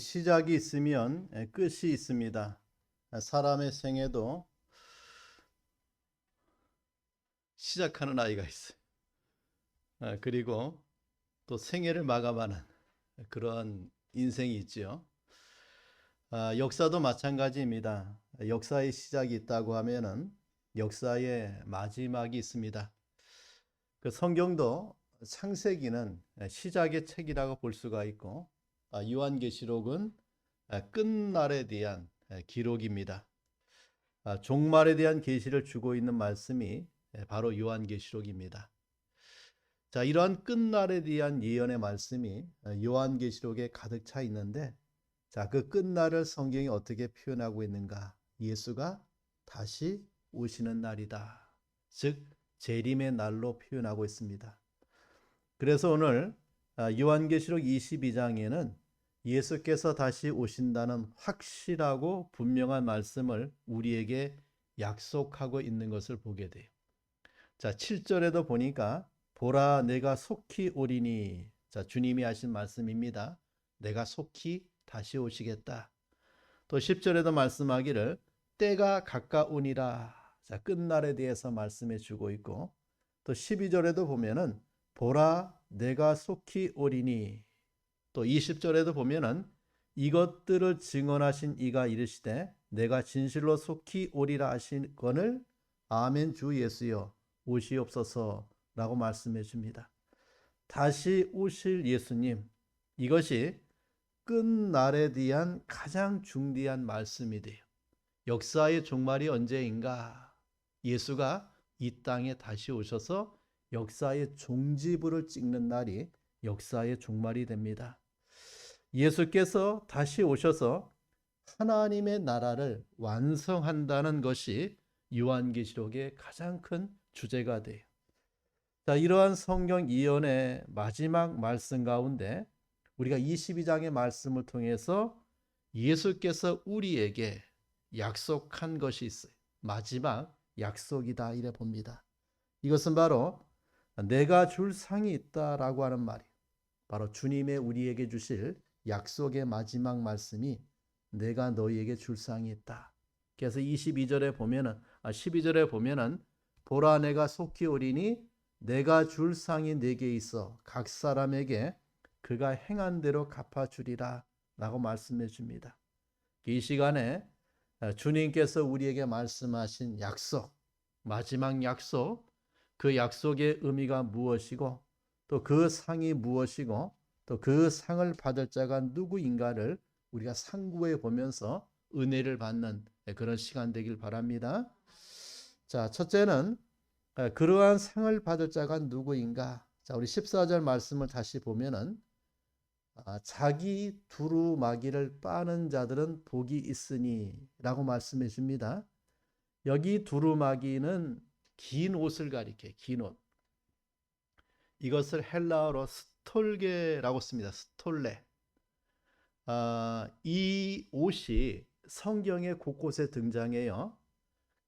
시작이 있으면 끝이 있습니다. 사람의 생애도 시작하는 아이가 있어요. 그리고 또 생애를 마감하는 그런 인생이 있죠. 역사도 마찬가지입니다. 역사의 시작이 있다고 하면은 역사의 마지막이 있습니다. 그 성경도 창세기는 시작의 책이라고 볼 수가 있고, 요한계시록은 끝날에 대한 기록입니다. 종말에 대한 계시를 주고 있는 말씀이 바로 요한계시록입니다. 자, 이러한 끝날에 대한 예언의 말씀이 요한계시록에 가득 차 있는데, 자, 그 끝날을 성경이 어떻게 표현하고 있는가? 예수가 다시 오시는 날이다. 즉 재림의 날로 표현하고 있습니다. 그래서 오늘 요한계시록 22장에는 예수께서 다시 오신다는 확실하고 분명한 말씀을 우리에게 약속하고 있는 것을 보게 돼요. 자, 7절에도 보니까 보라 내가 속히 오리니. 자, 주님이 하신 말씀입니다. 내가 속히 다시 오시겠다. 또 10절에도 말씀하기를 때가 가까우니라. 자, 끝날에 대해서 말씀해 주고 있고, 또 12절에도 보면은 보라 내가 속히 오리니. 또 20절에도 보면은 이것들을 증언하신 이가 이르시되 내가 진실로 속히 오리라 하신 건을 아멘 주 예수여 오시옵소서라고 말씀해 줍니다. 다시 오실 예수님, 이것이 끝날에 대한 가장 중대한 말씀이 돼요. 역사의 종말이 언제인가? 예수가 이 땅에 다시 오셔서 역사의 종지부를 찍는 날이 역사의 종말이 됩니다. 예수께서 다시 오셔서 하나님의 나라를 완성한다는 것이 요한계시록의 가장 큰 주제가 돼요. 자, 이러한 성경 예언의 마지막 말씀 가운데 우리가 22장의 말씀을 통해서 예수께서 우리에게 약속한 것이 있어요. 마지막 약속이다 이래 봅니다. 이것은 바로 내가 줄 상이 있다라고 하는 말이에요. 바로 주님의 우리에게 주실 약속의 마지막 말씀이 내가 너희에게 줄 상이 있다. 그래서 12절에 보면은 12절에 보면은 보라 내가 속히 오리니 내가 줄 상이 내게 있어 각 사람에게 그가 행한 대로 갚아주리라 라고 말씀해 줍니다. 이 시간에 주님께서 우리에게 말씀하신 약속, 마지막 약속, 그 약속의 의미가 무엇이고 또 그 상이 무엇이고 또 그 상을 받을 자가 누구인가를 우리가 상고해 보면서 은혜를 받는 그런 시간 되길 바랍니다. 자, 첫째는 그러한 상을 받을 자가 누구인가? 자, 우리 14절 말씀을 다시 보면은 자기 두루마기를 빠는 자들은 복이 있으니 라고 말씀해 줍니다. 여기 두루마기는 긴 옷을 가리켜요. 긴 옷. 이것을 헬라어로 스톨게라고 씁니다. 스톨레. 이 옷이 성경의 곳곳에 등장해요.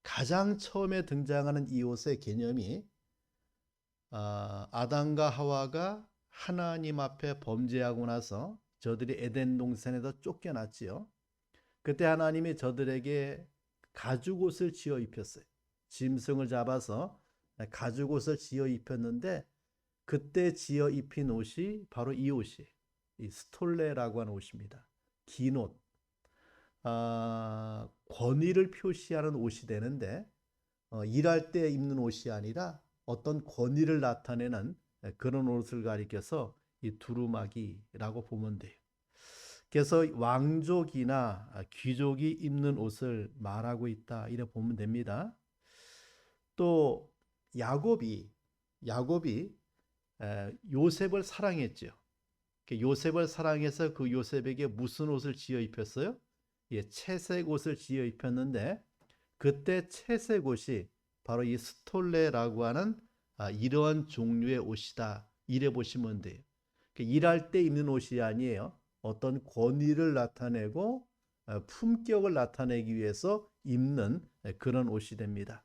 가장 처음에 등장하는 이 옷의 개념이 아담과 하와가 하나님 앞에 범죄하고 나서 저들이 에덴 동산에서 쫓겨났지요. 그때 하나님이 저들에게 가죽옷을 지어 입혔어요. 짐승을 잡아서 가죽옷을 지어 입혔는데 그때 지어 입힌 옷이 바로 이 옷이에요. 이 스톨레라고 하는 옷입니다. 긴 옷. 권위를 표시하는 옷이 되는데 일할 때 입는 옷이 아니라 어떤 권위를 나타내는 그런 옷을 가리켜서 이 두루마기라고 보면 돼요. 그래서 왕족이나 귀족이 입는 옷을 말하고 있다 이렇게 보면 됩니다. 또 야곱이 요셉을 사랑했죠. 요셉을 사랑해서 그 요셉에게 무슨 옷을 지어 입혔어요? 채색 옷을 지어 입혔는데 그때 채색 옷이 바로 이 스톨레라고 하는 이러한 종류의 옷이다. 이래 보시면 돼요. 일할 때 입는 옷이 아니에요. 어떤 권위를 나타내고 품격을 나타내기 위해서 입는 그런 옷이 됩니다.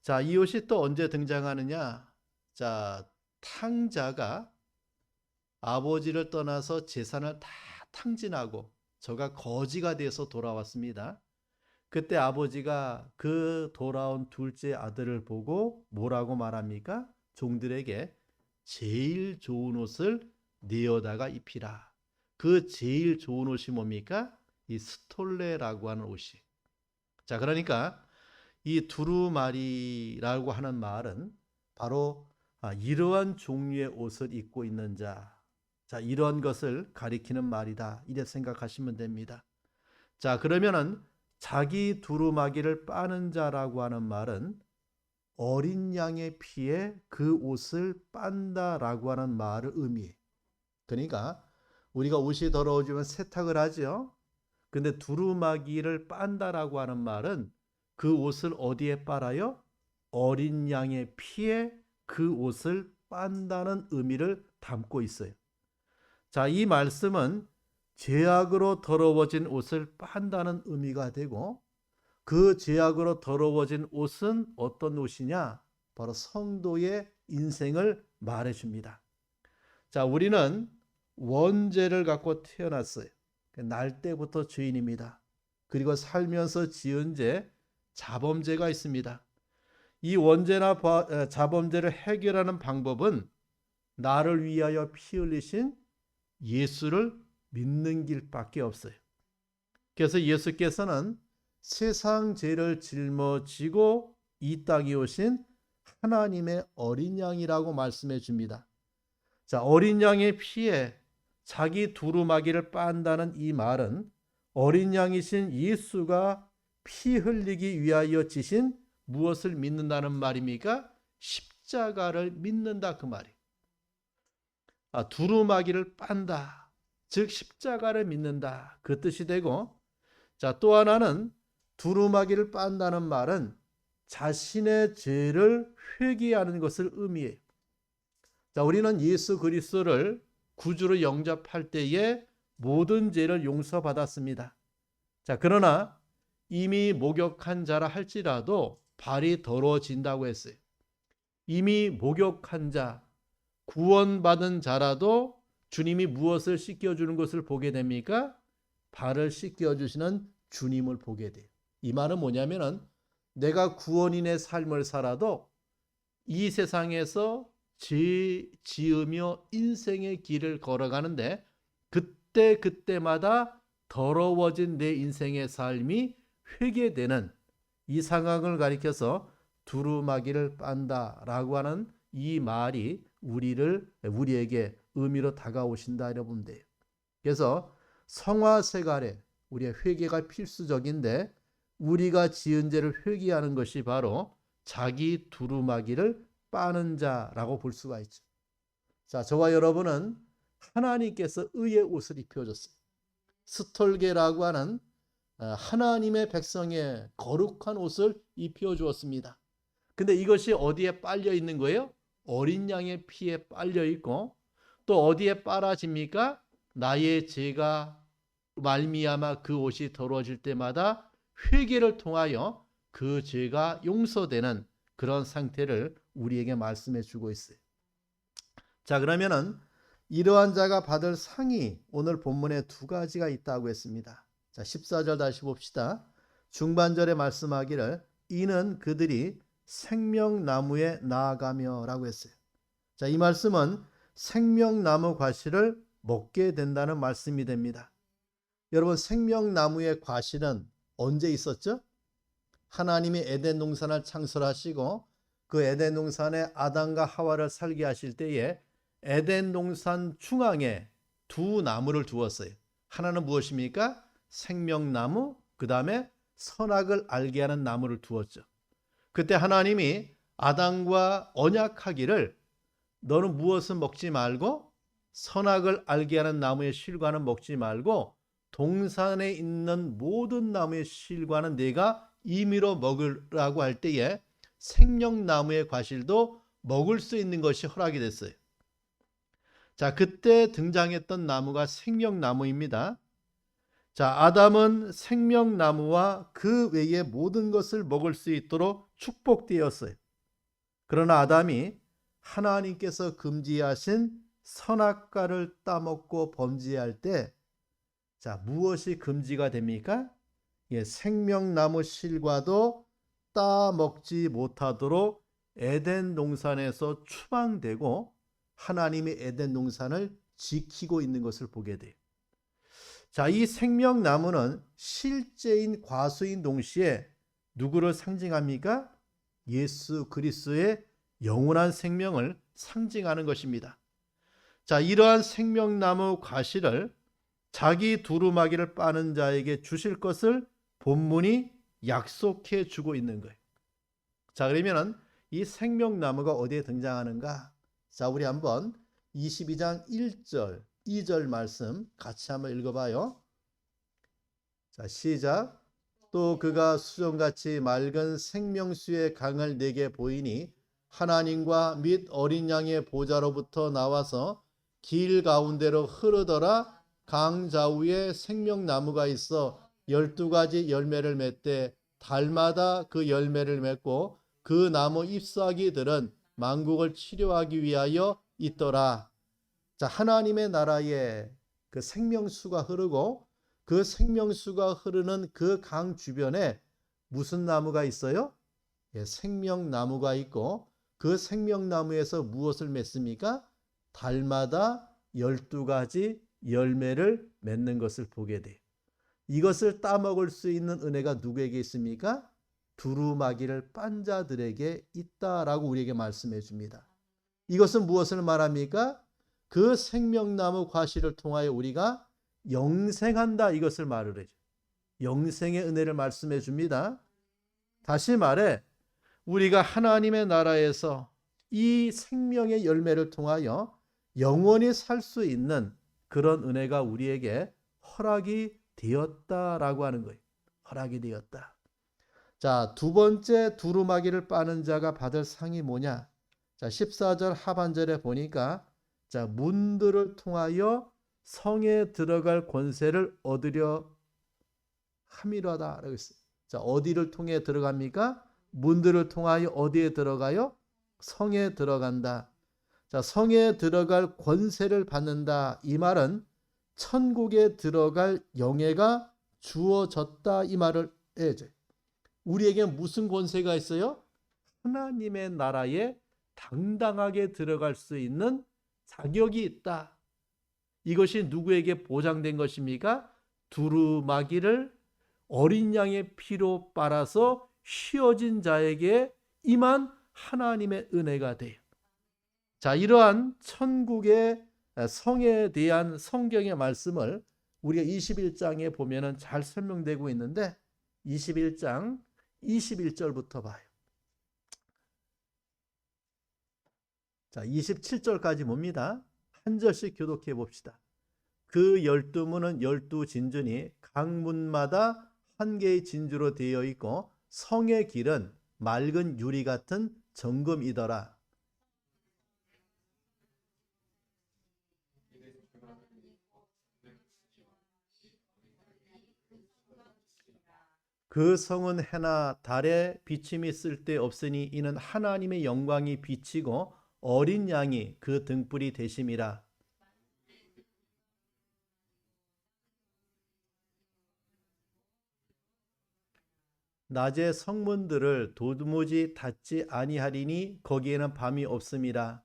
자, 이 옷이 또 언제 등장하느냐? 자, 탕자가 아버지를 떠나서 재산을 다 탕진하고 저가 거지가 돼서 돌아왔습니다. 그때 아버지가 그 돌아온 둘째 아들을 보고 뭐라고 말합니까? 종들에게 제일 좋은 옷을 내어다가 입히라. 그 제일 좋은 옷이 뭡니까? 이 스톨레라고 하는 옷이. 자, 그러니까 이 두루마리라고 하는 말은 바로 이러한 종류의 옷을 입고 있는 자, 이런 것을 가리키는 말이다. 이래 생각하시면 됩니다. 자, 그러면은 자기 두루마기를 빠는 자라고 하는 말은 어린 양의 피에 그 옷을 빤다라고 하는 말을 의미해. 그러니까 우리가 옷이 더러워지면 세탁을 하죠. 근데 두루마기를 빤다라고 하는 말은 그 옷을 어디에 빨아요? 어린 양의 피에 그 옷을 빤다는 의미를 담고 있어요. 자, 이 말씀은 죄악으로 더러워진 옷을 빤다는 의미가 되고, 그 죄악으로 더러워진 옷은 어떤 옷이냐? 바로 성도의 인생을 말해줍니다. 자, 우리는 원죄를 갖고 태어났어요. 날 때부터 죄인입니다. 그리고 살면서 지은 죄, 자범죄가 있습니다. 이 원죄나 자범죄를 해결하는 방법은 나를 위하여 피 흘리신 예수를 믿는 길밖에 없어요. 그래서 예수께서는 세상 죄를 짊어지고 이 땅에 오신 하나님의 어린 양이라고 말씀해 줍니다. 자, 어린 양의 피에 자기 두루마기를 빤다는 이 말은 어린 양이신 예수가 피 흘리기 위하여 지신 무엇을 믿는다는 말입니까? 십자가를 믿는다, 그 말이에요. 두루마기를 빤다, 즉 십자가를 믿는다, 그 뜻이 되고, 자, 또 하나는 두루마기를 빤다는 말은 자신의 죄를 회개하는 것을 의미해요. 자, 우리는 예수 그리스도를 구주로 영접할 때에 모든 죄를 용서받았습니다. 자, 그러나 이미 목욕한 자라 할지라도 발이 더러워진다고 했어요. 이미 목욕한 자, 구원받은 자라도 주님이 무엇을 씻겨주는 것을 보게 됩니까? 발을 씻겨주시는 주님을 보게 돼요. 이 말은 뭐냐면은 내가 구원인의 삶을 살아도 이 세상에서 죄 지으며 인생의 길을 걸어가는데 그때마다 더러워진 내 인생의 삶이 회개되는 이 상황을 가리켜서 두루마기를 빤다라고 하는 이 말이 우리에게 의미로 다가오신다 여러분 돼요. 그래서 성화세갈에 우리의 회개가 필수적인데 우리가 지은 죄를 회개하는 것이 바로 자기 두루마기를 빠는 자라고 볼 수가 있죠. 자, 저와 여러분은 하나님께서 의의 옷을 입혀줬어요. 스톨게라고 하는 하나님의 백성의 거룩한 옷을 입혀주었습니다. 근데 이것이 어디에 빨려 있는 거예요? 어린 양의 피에 빨려 있고, 또 어디에 빨아집니까? 나의 죄가 말미암아 그 옷이 더러워질 때마다 회개를 통하여 그 죄가 용서되는 그런 상태를 우리에게 말씀해 주고 있어요. 자, 그러면은 이러한 자가 받을 상이 오늘 본문에 두 가지가 있다고 했습니다. 자, 14절 다시 봅시다. 중반절에 말씀하기를 이는 그들이 생명나무에 나아가며 라고 했어요. 자, 이 말씀은 생명나무 과실을 먹게 된다는 말씀이 됩니다. 여러분, 생명나무의 과실은 언제 있었죠? 하나님이 에덴 동산을 창설하시고 그 에덴 동산에 아담과 하와를 살게 하실 때에 에덴 동산 중앙에 두 나무를 두었어요. 하나는 무엇입니까? 생명나무, 그 다음에 선악을 알게 하는 나무를 두었죠. 그때 하나님이 아담과 언약하기를 너는 무엇은 먹지 말고 선악을 알게 하는 나무의 실과는 먹지 말고 동산에 있는 모든 나무의 실과는 네가 임의로 먹으라고 할 때에 생명나무의 과실도 먹을 수 있는 것이 허락이 됐어요. 자, 그때 등장했던 나무가 생명나무입니다. 자, 아담은 생명나무와 그 외의 모든 것을 먹을 수 있도록 축복되었어요. 그러나 아담이 하나님께서 금지하신 선악과를 따먹고 범죄할 때 자, 무엇이 금지가 됩니까? 예, 생명나무 실과도 따먹지 못하도록 에덴 동산에서 추방되고 하나님이 에덴 동산을 지키고 있는 것을 보게 돼요. 자, 이 생명나무는 실제인 과수인 동시에 누구를 상징합니까? 예수 그리스도의 영원한 생명을 상징하는 것입니다. 자, 이러한 생명나무 과실을 자기 두루마기를 빠는 자에게 주실 것을 본문이 약속해 주고 있는 거예요. 자, 그러면은 이 생명나무가 어디에 등장하는가? 자, 우리 한번 22장 1절, 2절 말씀 같이 한번 읽어봐요. 자, 시작. 또 그가 수정같이 맑은 생명수의 강을 내게 보이니 하나님과 및 어린 양의 보좌로부터 나와서 길 가운데로 흐르더라. 강 좌우에 생명나무가 있어 12가지 열매를 맺되 달마다 그 열매를 맺고 그 나무 잎사귀들은 만국을 치료하기 위하여 있더라. 자, 하나님의 나라에 그 생명수가 흐르고 그 생명수가 흐르는 그 강 주변에 무슨 나무가 있어요? 예, 생명나무가 있고 그 생명나무에서 무엇을 맺습니까? 달마다 12가지 열매를 맺는 것을 보게 돼요. 이것을 따먹을 수 있는 은혜가 누구에게 있습니까? 두루마기를 빤 자들에게 있다라고 우리에게 말씀해 줍니다. 이것은 무엇을 말합니까? 그 생명나무 과실을 통하여 우리가 영생한다, 이것을 말을 해요. 영생의 은혜를 말씀해 줍니다. 다시 말해 우리가 하나님의 나라에서 이 생명의 열매를 통하여 영원히 살 수 있는 그런 은혜가 우리에게 허락이 되었다라고 하는 거예요. 허락이 되었다. 자, 두 번째 두루마기를 빠는 자가 받을 상이 뭐냐? 자, 14절 하반절에 보니까 자, 문들을 통하여 성에 들어갈 권세를 얻으려 함이로다 라고 했어요. 자, 어디를 통해 들어갑니까? 문들을 통하여 어디에 들어가요? 성에 들어간다. 자, 성에 들어갈 권세를 받는다. 이 말은 천국에 들어갈 영예가 주어졌다, 이 말을 해야죠. 우리에게 무슨 권세가 있어요? 하나님의 나라에 당당하게 들어갈 수 있는 자격이 있다. 이것이 누구에게 보장된 것입니까? 두루마기를 어린 양의 피로 빨아서 휘어진 자에게 임한 하나님의 은혜가 돼요. 자, 이러한 천국의 성에 대한 성경의 말씀을 우리가 21장에 보면은 잘 설명되고 있는데 21장 21절부터 봐요. 자, 27절까지 봅니다. 한 절씩 교독해 봅시다. 그 12문은 12진주니 각 문마다 한 개의 진주로 되어 있고 성의 길은 맑은 유리 같은 정금이더라. 그 성은 해나 달에 비침이 쓸데없으니 이는 하나님의 영광이 비치고 어린 양이 그 등불이 되심이라. 낮에 성문들을 도무지 닫지 아니하리니 거기에는 밤이 없음이라.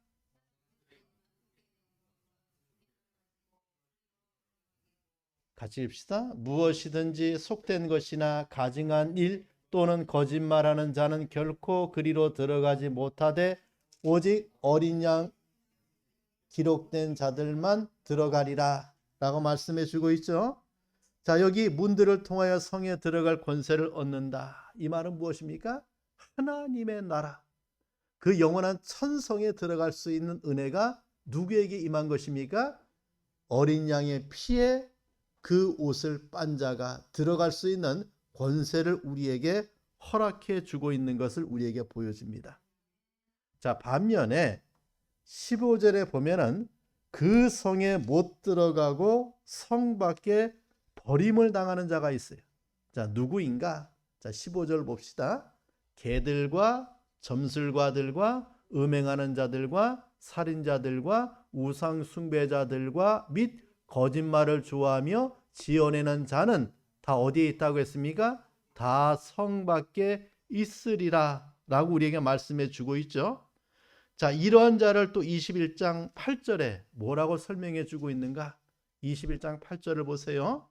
같이 읽읍시다. 무엇이든지 속된 것이나 가증한 일 또는 거짓말하는 자는 결코 그리로 들어가지 못하되 오직 어린 양 기록된 자들만 들어가리라 라고 말씀해 주고 있죠. 자, 여기 문들을 통하여 성에 들어갈 권세를 얻는다. 이 말은 무엇입니까? 하나님의 나라, 그 영원한 천성에 들어갈 수 있는 은혜가 누구에게 임한 것입니까? 어린 양의 피에 그 옷을 빤 자가 들어갈 수 있는 권세를 우리에게 허락해 주고 있는 것을 우리에게 보여줍니다. 자, 반면에 15절에 보면은 그 성에 못 들어가고 성 밖에 버림을 당하는 자가 있어요. 자, 누구인가? 자, 15절 봅시다. 개들과 점술가들과 음행하는 자들과 살인자들과 우상 숭배자들과 및 거짓말을 좋아하며 지어내는 자는 다 어디에 있다고 했습니까? 다 성 밖에 있으리라 라고 우리에게 말씀해 주고 있죠. 자, 이러한 자를 또 21장 8절에 뭐라고 설명해 주고 있는가? 21장 8절을 보세요.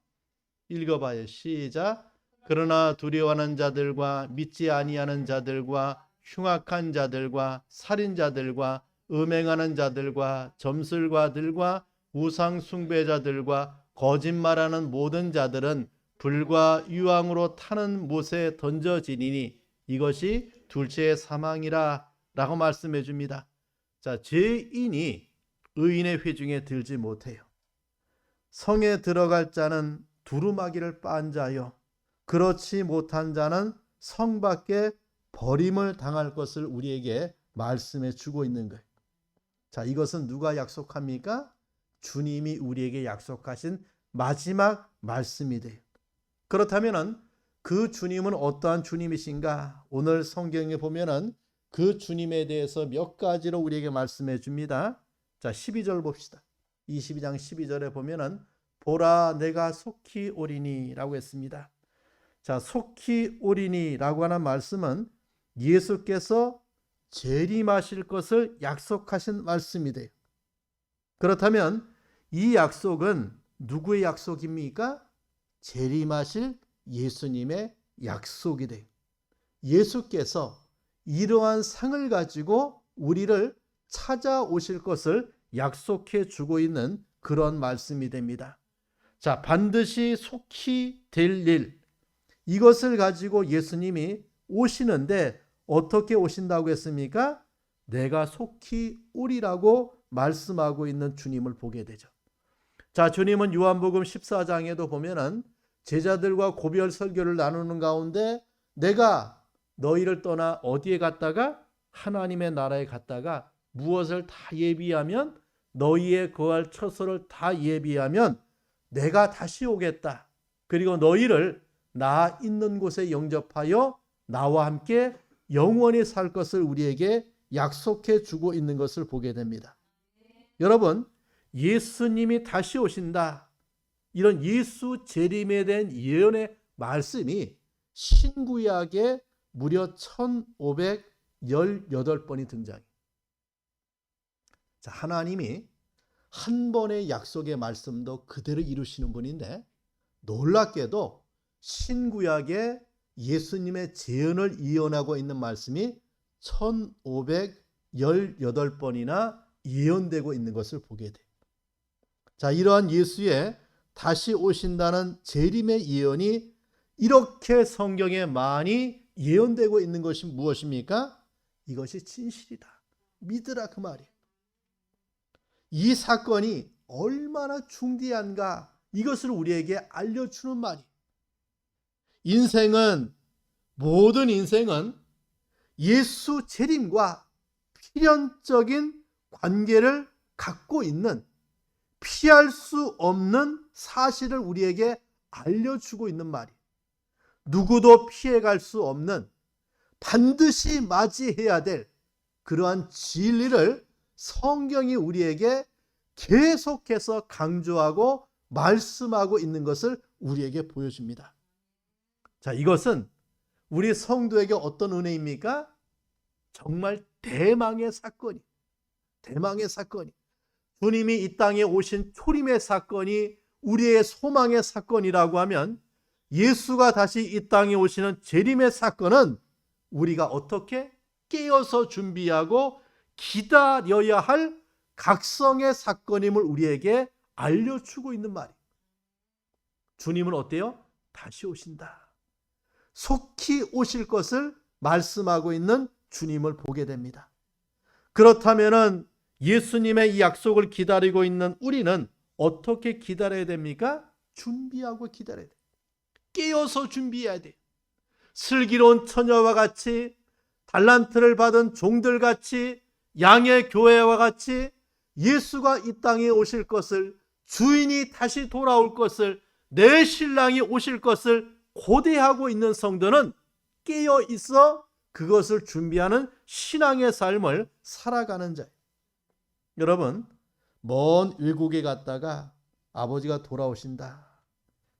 읽어봐요. 시작. 그러나 두려워하는 자들과 믿지 아니하는 자들과 흉악한 자들과 살인자들과 음행하는 자들과 점술가들과 우상 숭배자들과 거짓말하는 모든 자들은 불과 유황으로 타는 못에 던져지니니 이것이 둘째의 사망이라 라고 말씀해 줍니다. 자, 죄인이 의인의 회중에 들지 못해요. 성에 들어갈 자는 두루마기를 빤 자요, 그렇지 못한 자는 성 밖에 버림을 당할 것을 우리에게 말씀해 주고 있는 거예요. 자, 이것은 누가 약속합니까? 주님이 우리에게 약속하신 마지막 말씀이 돼요. 그렇다면 그 주님은 어떠한 주님이신가? 오늘 성경에 보면은 그 주님에 대해서 몇 가지로 우리에게 말씀해 줍니다. 자, 12절 봅시다. 22장 12절에 보면은 보라 내가 속히 오리니 라고 했습니다. 자, 속히 오리니 라고 하는 말씀은 예수께서 재림하실 것을 약속하신 말씀이 돼요. 그렇다면 이 약속은 누구의 약속입니까? 재림하실 예수님의 약속이 돼요. 예수께서 이러한 상을 가지고 우리를 찾아오실 것을 약속해 주고 있는 그런 말씀이 됩니다. 자, 반드시 속히 될 일, 이것을 가지고 예수님이 오시는데 어떻게 오신다고 했습니까? 내가 속히 오리라고 말씀하고 있는 주님을 보게 되죠. 자, 주님은 요한복음 14장에도 보면은 제자들과 고별 설교를 나누는 가운데 내가 너희를 떠나 어디에 갔다가 하나님의 나라에 갔다가 무엇을 다 예비하면 너희의 거할 처소를 다 예비하면 내가 다시 오겠다. 그리고 너희를 나 있는 곳에 영접하여 나와 함께 영원히 살 것을 우리에게 약속해 주고 있는 것을 보게 됩니다. 여러분, 예수님이 다시 오신다. 이런 예수 재림에 대한 예언의 말씀이 신구약에 무려 1518번이 등장해요. 자, 하나님이 한 번의 약속의 말씀도 그대로 이루시는 분인데 놀랍게도 신구약에 예수님의 재언을 이언하고 있는 말씀이 1518번이나 예언되고 있는 것을 보게 돼요. 자, 이러한 예수의 다시 오신다는 재림의 예언이 이렇게 성경에 많이 예언되고 있는 것이 무엇입니까? 이것이 진실이다. 믿으라 그 말이에요. 이 사건이 얼마나 중대한가 이것을 우리에게 알려주는 말이에요. 모든 인생은 예수 재림과 필연적인 관계를 갖고 있는 피할 수 없는 사실을 우리에게 알려주고 있는 말이에요. 누구도 피해갈 수 없는 반드시 맞이해야 될 그러한 진리를 성경이 우리에게 계속해서 강조하고 말씀하고 있는 것을 우리에게 보여줍니다. 자, 이것은 우리 성도에게 어떤 은혜입니까? 정말 대망의 사건이. 주님이 이 땅에 오신 초림의 사건이 우리의 소망의 사건이라고 하면 예수가 다시 이 땅에 오시는 재림의 사건은 우리가 어떻게 깨어서 준비하고 기다려야 할 각성의 사건임을 우리에게 알려주고 있는 말이에요. 주님은 어때요? 다시 오신다. 속히 오실 것을 말씀하고 있는 주님을 보게 됩니다. 그렇다면 예수님의 이 약속을 기다리고 있는 우리는 어떻게 기다려야 됩니까? 준비하고 기다려야 돼요. 깨어서 준비해야 돼요. 슬기로운 처녀와 같이, 달란트를 받은 종들같이, 양의 교회와 같이 예수가 이 땅에 오실 것을, 주인이 다시 돌아올 것을, 내 신랑이 오실 것을 고대하고 있는 성도는 깨어 있어 그것을 준비하는 신앙의 삶을 살아가는 자예요. 여러분, 먼 외국에 갔다가 아버지가 돌아오신다.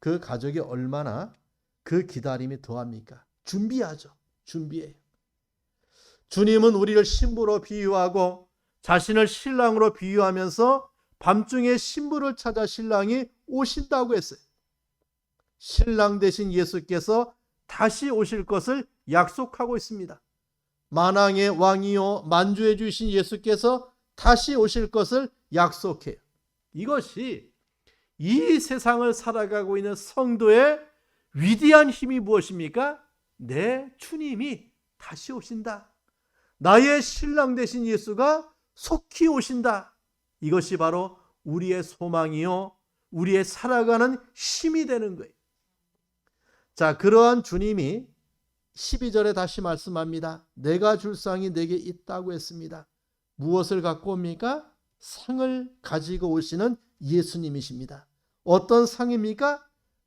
그 가족이 얼마나 그 기다림이 더합니까? 준비하죠. 준비해요. 주님은 우리를 신부로 비유하고 자신을 신랑으로 비유하면서 밤중에 신부를 찾아 신랑이 오신다고 했어요. 신랑 되신 예수께서 다시 오실 것을 약속하고 있습니다. 만왕의 왕이요 만주해 주신 예수께서 다시 오실 것을 약속해요. 이것이 이 세상을 살아가고 있는 성도의 위대한 힘이 무엇입니까? 내 주님이 다시 오신다. 나의 신랑 되신 예수가 속히 오신다. 이것이 바로 우리의 소망이요 우리의 살아가는 힘이 되는 거예요. 자, 그러한 주님이 12절에 다시 말씀합니다. 내가 줄 상이 내게 있다고 했습니다. 무엇을 갖고 옵니까? 상을 가지고 오시는 예수님이십니다. 어떤 상입니까?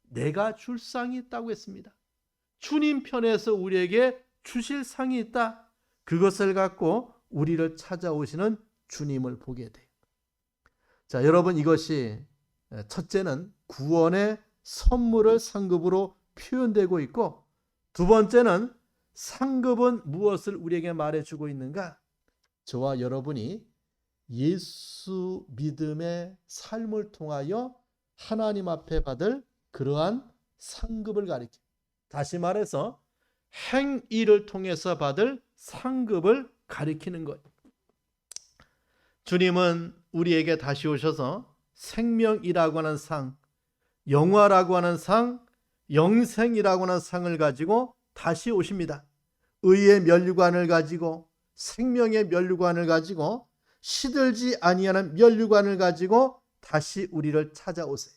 내가 줄 상이 있다고 했습니다. 주님 편에서 우리에게 주실 상이 있다. 그것을 갖고 우리를 찾아오시는 주님을 보게 돼요. 자, 여러분, 이것이 첫째는 구원의 선물을 상급으로 표현되고 있고, 두 번째는 상급은 무엇을 우리에게 말해주고 있는가? 저와 여러분이 예수 믿음의 삶을 통하여 하나님 앞에 받을 그러한 상급을 가리킵니다. 다시 말해서 행위를 통해서 받을 상급을 가리키는 거예요. 주님은 우리에게 다시 오셔서 생명이라고 하는 상, 영화라고 하는 상, 영생이라고 하는 상을 가지고 다시 오십니다. 의의 면류관을 가지고, 생명의 면류관을 가지고, 시들지 아니하는 면류관을 가지고 다시 우리를 찾아오세요.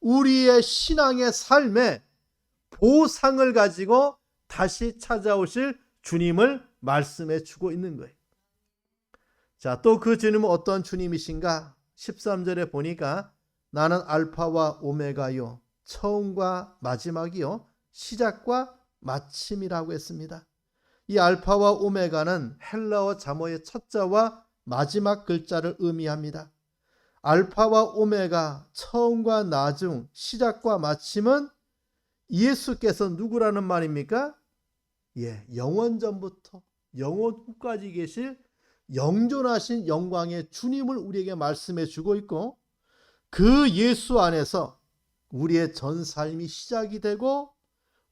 우리의 신앙의 삶에 보상을 가지고 다시 찾아오실 주님을 말씀해 주고 있는 거예요. 자, 또 그 주님은 어떤 주님이신가? 13절에 보니까 나는 알파와 오메가요, 처음과 마지막이요, 시작과 마침이라고 했습니다. 이 알파와 오메가는 헬라어 자모의 첫 자와 마지막 글자를 의미합니다. 알파와 오메가, 처음과 나중, 시작과 마침은 예수께서 누구라는 말입니까? 영원전부터 영원 후까지 계실 영존하신 영광의 주님을 우리에게 말씀해 주고 있고, 그 예수 안에서 우리의 전 삶이 시작이 되고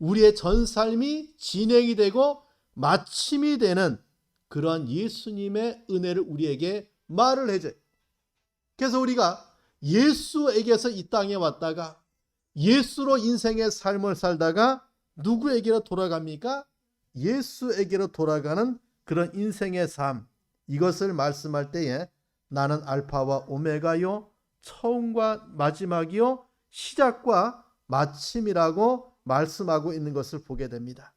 우리의 전 삶이 진행이 되고 마침이 되는 그러한 예수님의 은혜를 우리에게 말을 해줘요. 그래서 우리가 예수에게서 이 땅에 왔다가 예수로 인생의 삶을 살다가 누구에게로 돌아갑니까? 예수에게로 돌아가는 그런 인생의 삶, 이것을 말씀할 때에 나는 알파와 오메가요, 처음과 마지막이요, 시작과 마침이라고 말씀하고 있는 것을 보게 됩니다.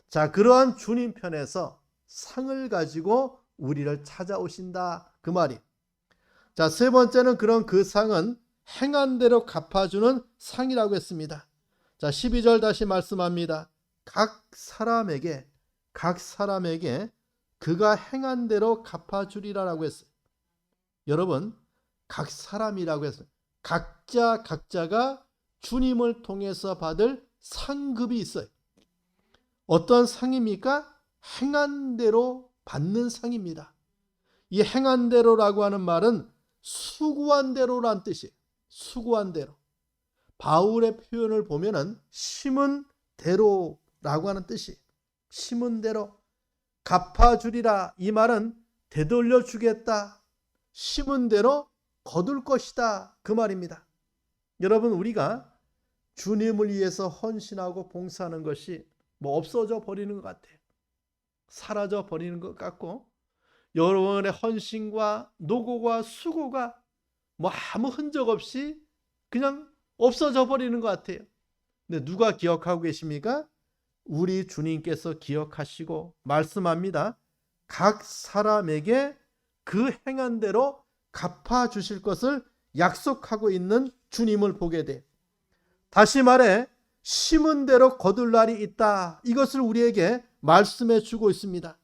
자, 그러한 주님 편에서 상을 가지고 우리를 찾아오신다, 그 말이. 자, 세 번째는 그런 그 상은 행한 대로 갚아주는 상이라고 했습니다. 자, 12절 다시 말씀합니다. 각 사람에게 그가 행한 대로 갚아주리라라고 했어요. 여러분, 각 사람이라고 했어요. 각자가 주님을 통해서 받을 상급이 있어요. 어떤 상입니까? 행한 대로 받는 상입니다. 이 행한 대로라고 하는 말은 수고한 대로란 뜻이에요. 수고한 대로. 바울의 표현을 보면은 심은 대로라고 하는 뜻이에요. 심은 대로. 갚아주리라, 이 말은 되돌려 주겠다, 심은 대로 거둘 것이다, 그 말입니다. 여러분, 우리가 주님을 위해서 헌신하고 봉사하는 것이 없어져 버리는 것 같아요. 사라져 버리는 것 같고, 여러분의 헌신과 노고와 수고가 아무 흔적 없이 그냥 없어져 버리는 것 같아요. 근데 누가 기억하고 계십니까? 우리 주님께서 기억하시고 말씀합니다. 각 사람에게 그 행한 대로 갚아주실 것을 약속하고 있는 주님을 보게 돼. 다시 말해, 심은 대로 거둘 날이 있다, 이것을 우리에게 말씀해 주고 있습니다.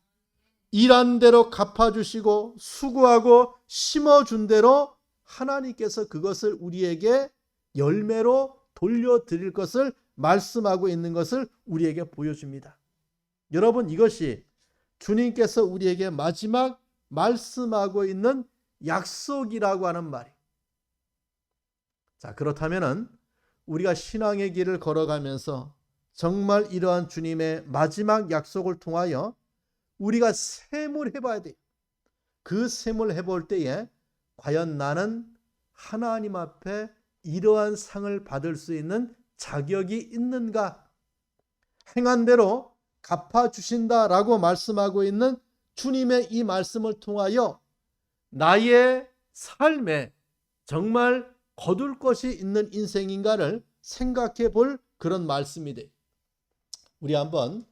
일한 대로 갚아주시고 수고하고 심어준 대로 하나님께서 그것을 우리에게 열매로 돌려드릴 것을 말씀하고 있는 것을 우리에게 보여줍니다. 여러분, 이것이 주님께서 우리에게 마지막 말씀하고 있는 약속이라고 하는 말이에요. 자, 그렇다면은 우리가 신앙의 길을 걸어가면서 정말 이러한 주님의 마지막 약속을 통하여 우리가 셈을 해봐야 돼요. 그 셈을 해볼 때에 과연 나는 하나님 앞에 이러한 상을 받을 수 있는 자격이 있는가? 행한 대로 갚아주신다라고 말씀하고 있는 주님의 이 말씀을 통하여 나의 삶에 정말 거둘 것이 있는 인생인가를 생각해 볼 그런 말씀이 돼요. 우리 한번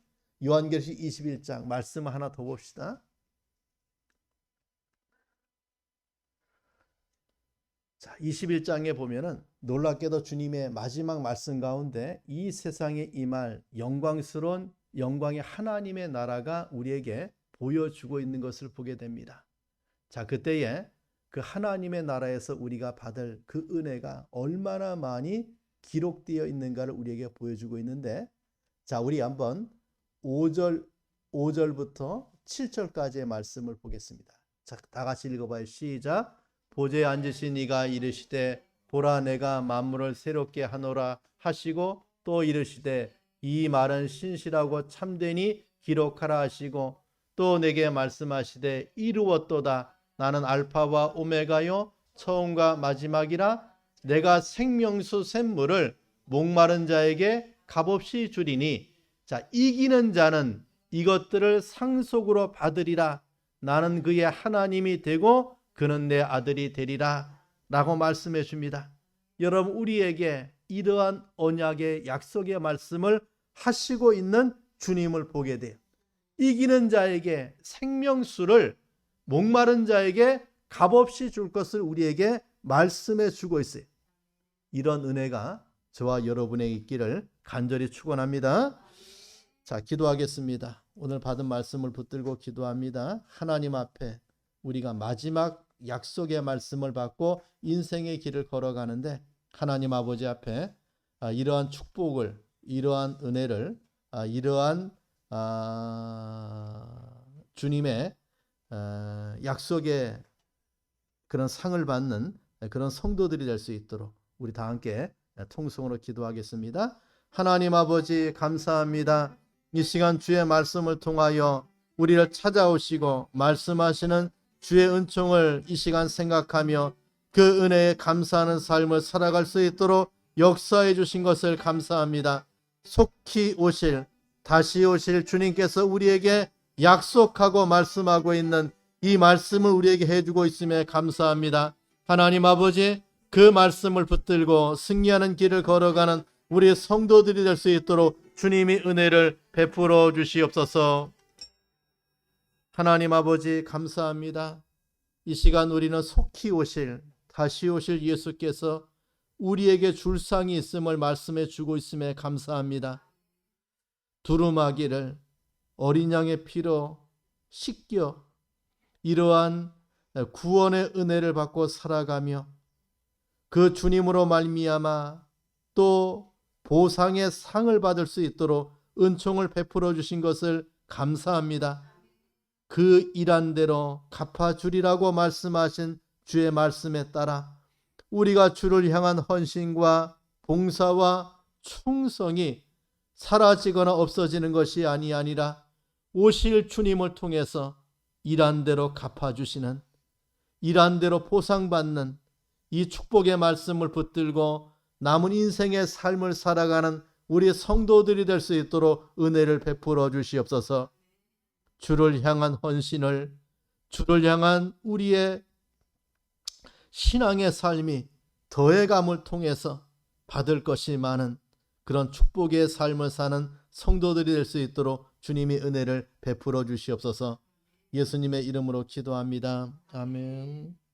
요한계시록 21장 말씀 하나 더 봅시다. 자, 21장에 보면은 놀랍게도 주님의 마지막 말씀 가운데 이 세상에 임할 영광스러운 영광의 하나님의 나라가 우리에게 보여주고 있는 것을 보게 됩니다. 자, 그때에 그 하나님의 나라에서 우리가 받을 그 은혜가 얼마나 많이 기록되어 있는가를 우리에게 보여주고 있는데, 자, 우리 한번 5절부터 7절까지의 말씀을 보겠습니다. 자, 다 같이 읽어봐요. 시작. 보좌에 앉으신 이가 이르시되 보라 내가 만물을 새롭게 하노라 하시고 또 이르시되 이 말은 신실하고 참되니 기록하라 하시고 또 내게 말씀하시되 이루었도다. 나는 알파와 오메가요 처음과 마지막이라. 내가 생명수 샘물을 목마른 자에게 값없이 주리니 자, 이기는 자는 이것들을 상속으로 받으리라. 나는 그의 하나님이 되고 그는 내 아들이 되리라 라고 말씀해 줍니다. 여러분, 우리에게 이러한 언약의 약속의 말씀을 하시고 있는 주님을 보게 돼요. 이기는 자에게 생명수를 목마른 자에게 값없이 줄 것을 우리에게 말씀해 주고 있어요. 이런 은혜가 저와 여러분에게 있기를 간절히 축원합니다. 자, 기도하겠습니다. 오늘 받은 말씀을 붙들고 기도합니다. 하나님 앞에 우리가 마지막 약속의 말씀을 받고 인생의 길을 걸어가는데 하나님 아버지 앞에 이러한 축복을, 이러한 은혜를, 이러한 주님의 약속의 그런 상을 받는 그런 성도들이 될 수 있도록 우리 다 함께 통성으로 기도하겠습니다. 하나님 아버지 감사합니다. 이 시간 주의 말씀을 통하여 우리를 찾아오시고 말씀하시는 주의 은총을 이 시간 생각하며 그 은혜에 감사하는 삶을 살아갈 수 있도록 역사해 주신 것을 감사합니다. 속히 오실, 다시 오실 주님께서 우리에게 약속하고 말씀하고 있는 이 말씀을 우리에게 해주고 있음에 감사합니다. 하나님 아버지, 그 말씀을 붙들고 승리하는 길을 걸어가는 우리 성도들이 될 수 있도록 주님이 은혜를 베풀어 주시옵소서. 하나님 아버지 감사합니다. 이 시간 우리는 속히 오실, 다시 오실 예수께서 우리에게 줄 상이 있음을 말씀해 주고 있음에 감사합니다. 두루마기를 어린 양의 피로 씻겨 이러한 구원의 은혜를 받고 살아가며 그 주님으로 말미암아 또 보상의 상을 받을 수 있도록 은총을 베풀어 주신 것을 감사합니다. 그 일한 대로 갚아주리라고 말씀하신 주의 말씀에 따라 우리가 주를 향한 헌신과 봉사와 충성이 사라지거나 없어지는 것이 아니라 오실 주님을 통해서 일한 대로 갚아주시는, 일한 대로 보상받는 이 축복의 말씀을 붙들고 남은 인생의 삶을 살아가는 우리 성도들이 될 수 있도록 은혜를 베풀어 주시옵소서. 주를 향한 헌신을, 주를 향한 우리의 신앙의 삶이 더해감을 통해서 받을 것이 많은 그런 축복의 삶을 사는 성도들이 될 수 있도록 주님이 은혜를 베풀어 주시옵소서. 예수님의 이름으로 기도합니다. 아멘.